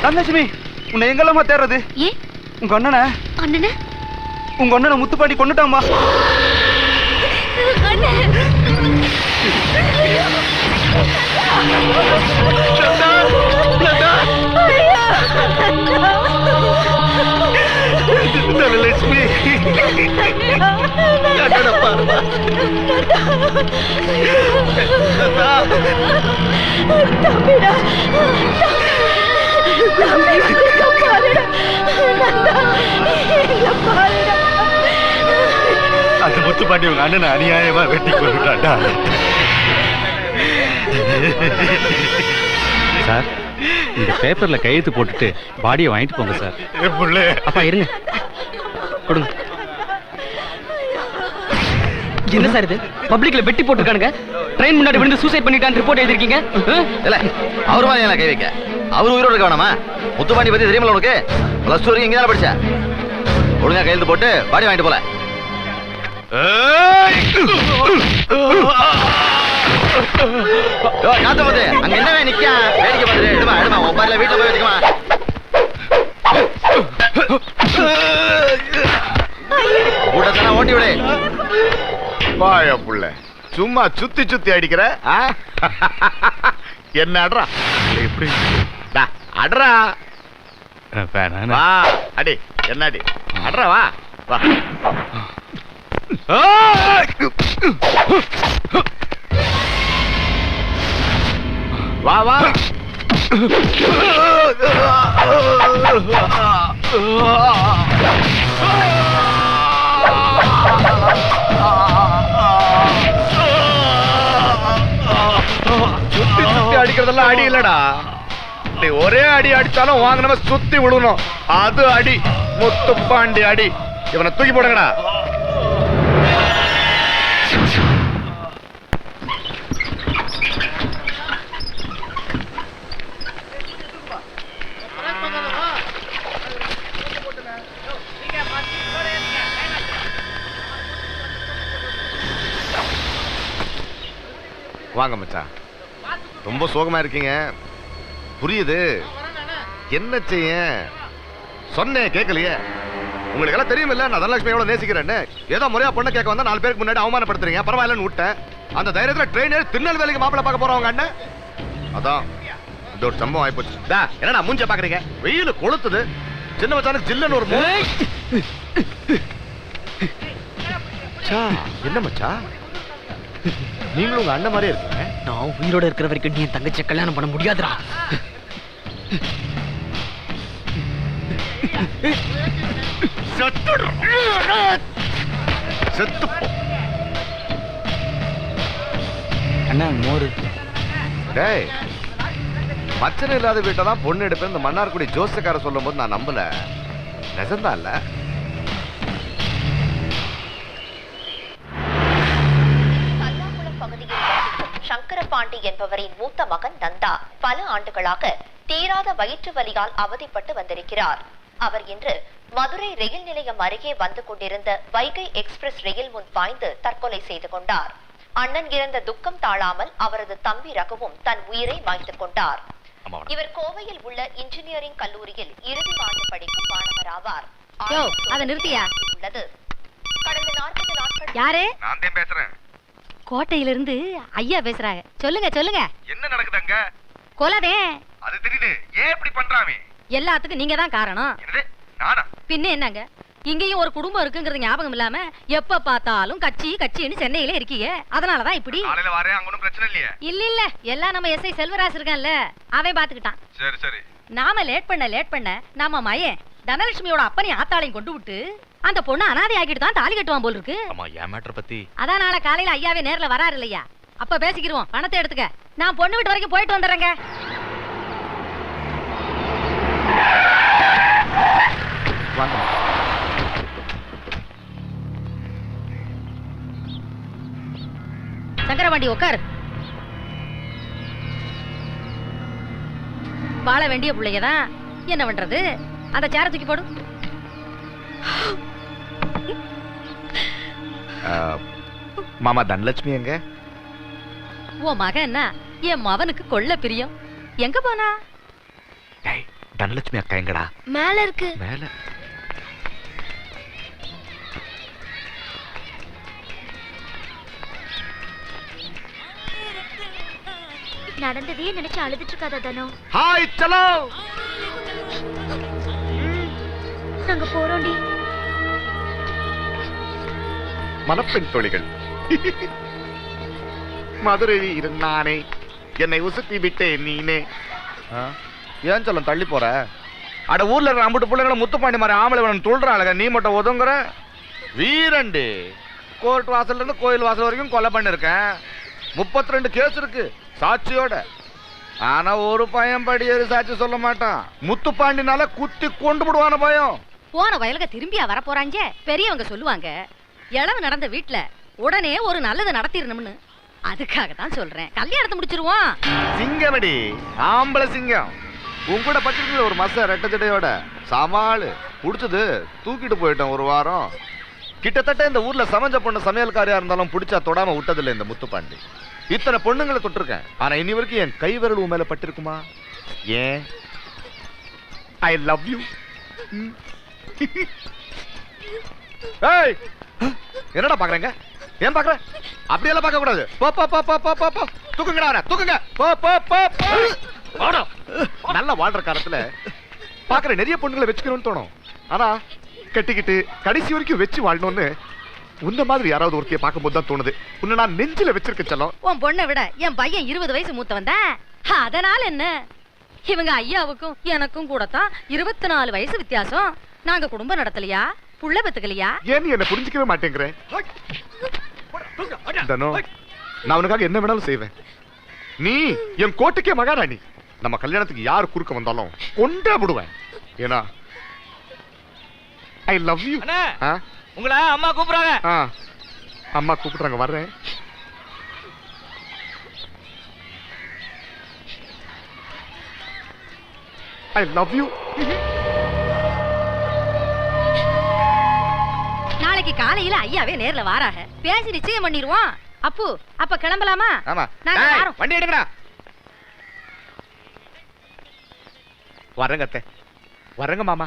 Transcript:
தனலட்சுமி, உன்னை எங்கெல்லாமா தேடுறது? ஏன் உங்க அண்ணனை உங்க அண்ணனை முத்துப்பாண்டி கொண்டுட்டாமா. தனலட்சுமி, அந்த முத்துப்பாண்டி உங்க அண்ணனை அநியாயமா வெட்டி கொண்டுட்டாண்டா. சார், இந்த பேப்பர்ல கையெழுத்து போட்டுட்டு பாடியை வாங்கிட்டு போங்க சார். அப்பா இருங்க, கொடுங்க. என்ன சார் இது? பப்ளிக்ல வெட்டி போட்டுருக்கானுங்க. ட்ரெயின் முன்னாடி விழுந்து சூசைட் பண்ணிட்டான்னு ரிப்போர்ட் எழுதிருக்கீங்க. இல்ல, அவரு மாதிரி கை வைக்க அவரு உயிரோட இருக்க வேணாமா? முத்துப்பாண்டி பத்தி தெரியுமா உனக்கு? பிளஸ் டூ வரைக்கும் இங்க தானே படிச்ச. ஒழுங்கா கையெழுத்து போட்டு பாடி வாங்கிட்டு போல. காத்த போது அங்க என்ன நிக்க வேடிக்கை பார்த்துட்டு எடுமா எடுமா மொபைல்ல வீட்டுல போய் வச்சுக்கமா. கூட்டத்தான ஓட்டி விடு. பாய புள்ள சும்மா சுத்தி சுத்தி அடிக்கிற. என்ன அட்ரா? எப்படி அட்ரா? வா அடி, என்ன அடி? அட்ரா வா வா. வா வா. சுத்தி சுத்தி அடிக்கிறதெல்லாம் அடி இல்லடா. ஒரே அடி அடிச்சாலும் வாங்கினவ சுத்தி விடணும். அது அடி. முத்துப்பாண்டி அடி. இவனை தூக்கி போடுங்கடா. வாங்க மச்சான், ரொம்ப சோகமா இருக்கீங்க, புரியுது. என்ன செய்ய சொன்னேன் கேட்கலையே. உங்களுக்கு எல்லாம் தெரியும் இல்ல நான் தனலட்சுமி எவ்வளவு நேசிக்கிறேன்னு. ஏதோ முறையா பொண்ணு கேட்க வந்தா 4 பேருக்கு முன்னாடி அவமானப்படுத்துறீங்க. பரவாயில்லன்னு விட்டேன். அந்த தைரியத்துல ட்ரெயின் ஏறி திருநெல்வேலிக்கு மாப்பிள்ளை பார்க்க போறவங்க அண்ணன். அதான் இது ஒரு சம்பவம் ஆயிப்போச்சு. என்னடா மூஞ்ச பாக்குறீங்க? வெயில் கொளுத்துது. சின்ன மச்சானுக்கு ஜில்லுன்னு ஒரு என்ன மச்சா, நீங்களும் உங்க அண்ணன் மாதிரியே இருக்கீங்க. நான் உயிரோட இருக்கிற வரைக்கும் நீ என் தங்கச்சியை கல்யாணம் பண்ண முடியாதுடா. அண்ணா மோரு. டேய், மச்சன் இல்லாத வீட்டை தான் பொண்ணு எடுப்பேன் இந்த மன்னார்குடி ஜோசியக்கார சொல்லும் போது நான் நம்பல. நிஜம்தான் இல்ல? சங்கரபாண்டி என்பவரின் மூத்த மகன் நந்தா பல ஆண்டுகளாக தீராத வயிற்று வலியால் அவதிப்பட்டு வந்திருக்கிறார். அவர் இன்று மதுரை ரயில் நிலையம் அருகே வந்து கொண்டிருந்த வைகை எக்ஸ்பிரஸ் ரயில் முன் பாய்ந்து தற்கொலை செய்து கொண்டார். அண்ணன் இறந்த துக்கம் தாழாமல் அவரது தம்பி ரகுவும் தன் உயிரை மாய்த்துக் கொண்டார். இவர் கோவையில் உள்ள இன்ஜினியரிங் கல்லூரியில் இறுதி ஆண்டு படிக்கும் மாணவர் ஆவார். உள்ளது. கடந்த 40 நாட்கள். யாரு? நான் தான் பேசுறேன். கோட்டையிலிருந்து ஐயா பேசுறாங்க. சொல்லுங்க சொல்லுங்க. என்ன நடக்குதுங்க? கொலதே. அது தெரியுது. ஏன் இப்படி பண்றாமே? எல்லாத்துக்கும் நீங்க தான் காரணம். என்னது? நானா? பின்ன என்னங்க, இங்கேயும் ஒரு குடும்பம் இருக்குங்கிறது ஞாபகம் இல்லாம எப்ப பார்த்தாலும் கட்சி கட்சின்னு சென்னையில இருக்கீங்க. அதனாலதான் இப்படி. காலையில வரேன், அங்க ஒண்ணும் பிரச்சனை இல்லையே. இல்ல எல்லாம் நம்ம எஸ்ஐ செல்வராஜ் இருக்கான்ல, அவன் பாத்துக்கிட்டான். சரி சரி. நாம லேட் பண்ண நம்ம மயன் தனலட்சுமியோட அப்பனையும் ஆத்தாளையும் கொண்டு விட்டு அந்த பொண்ணு அனாதை ஆக்கிட்டு தான் தாலி கட்டுவான் போல் இருக்கு. அம்மா என் மேட்டர் பத்தி அதான் நாளை காலையில ஐயாவே நேர்ல வராரு இல்லையா, அப்ப பேசிக்கிருவோம். பணத்தை எடுத்துக்க. நான் பொண்ணு வீட்டு வரைக்கும் போயிட்டு வந்துடுறேங்க. சங்கரபாண்டி உட்கார். வாழ வேண்டிய பிள்ளைங்கதான், என்ன பண்றது? அந்த சேர தூக்கி போடு. மாமா தனலட்சுமி எங்க? ஓ மகன் என்ன, என் மவனுக்கு கொள்ள பிரியம். எங்க போனா? தனலட்சுமி அக்கா எங்கடா? மேல இருக்கு. மேல நடந்ததையே நினைச்சு அழுதுட்டு இருக்காத தனோ. ஹாய் சலோ. நாங்க போறோம்டி. மணப்பெண் தோழிகள். மதுரையில் இருந்தானே என்னை உசுத்தி விட்டேன் நீனே. ஏன் சொல்ல தள்ளி போற? அட ஊர்ல இருக்கிற அம்புட்டு பிள்ளைங்களை முத்துப்பாண்டி மாதிரி ஆம்பளை வேணும் துள்றாளுங்க, நீ மட்டும் ஒதுங்குற. வீரண்டு கோர்ட் வாசல்ல இருந்து கோயில் வாசல் வரைக்கும் கொலை பண்ணிருக்கேன். 32 கேஸ் இருக்கு சாட்சியோட. ஆனா ஒரு பையன் படியேறி சாட்சி சொல்ல மாட்டான். முத்துப்பாண்டினால குத்தி கொண்டு விடுவான பயம். போன வயலுக்கு திரும்பியா வர போறாங்க? பெரியவங்க சொல்லுவாங்க, இளவு நடந்த வீட்டுல உடனே ஒரு நல்லது நடத்திடணும்னு. அதுக்காக தான் சொல்றேன், கல்யாணத்தை முடிச்சிருவோம். சிங்கமடி, ஆம்பளை சிங்கம். உன் கூட பச்சிருக்கீங்க ஒரு மச ரெட்ட ஜடையோட சமாளு புடிச்சது தூக்கிட்டு போயிட்டோம் ஒரு வாரம். கிட்டத்தட்ட இந்த ஊர்ல சமைஞ்ச பொண்ணு சமையல்காரியா இருந்தாலும் பிடிச்சா தொடாம விட்டதில்லை இந்த முத்துப்பாண்டி. இத்தனை பொண்ணுங்களை தொட்டிருக்கேன், ஆனா இனி வரைக்கும் என் கை விரல் உன் மேல பட்டிருக்குமா? ஏன்? I love you. ஏய், என்னடா பாக்குறேங்க? ஏன் பாக்குற? அப்படியெல்லாம் பார்க்க கூடாது. போ போ போ போ போ போ. தூக்குங்கடா அவனை, தூக்குங்க. போ போ போ போ. வாடா. நல்ல வாழ்ற காலத்துல பாக்குற நிறைய பொண்ணுங்களை வச்சுக்கணும்னு தோணும். ஆனா கட்டிக்கிட்டு கடைசி வரைக்கும் வச்சு வாழணும்னு உன்ன மாதிரி யாராவது ஒருத்தைய பார்க்கும்போது தான் தோணுது. உன்னை நான் நெஞ்சில வச்சிருக்க செல்லம். உன் பொண்ணை விட என் பையன் 20 வயசு மூத்தவன் தான். அதனால என்ன, இவங்க ஐயாவுக்கும் எனக்கும் கூட தான் 24 வயசு வித்தியாசம். நாங்க குடும்பம் நடத்தலையா, புள்ள பெத்துக்கலையா? ஏன் நீ என்ன புரிஞ்சுக்கவே மாட்டேங்கிற? தனோ, நான் உனக்காக என்ன வேணாலும் செய்வேன். நீ என் கோட்டுக்கே மகாராணி. நம்ம கல்யாணத்துக்கு யார் குறுக்க வந்தாலும் கொண்டே விடுவேன். ஏன்னா ஐ லவ் யூ. உங்களை அம்மா கூப்பிடுறாங்க. அம்மா கூப்பிடுறாங்க, வர்றேன். I love you. நாளைக்கு காலையில ஐயாவே நேர்ல வாராக, பேசி நிச்சயம் பண்ணிடுவோம். அப்பு, அப்ப கிளம்பலாமா? ஆமா, நாங்க வாரோம். வண்டி எடுங்கடா. வரேங்க அத்தை, வரேங்க மாமா.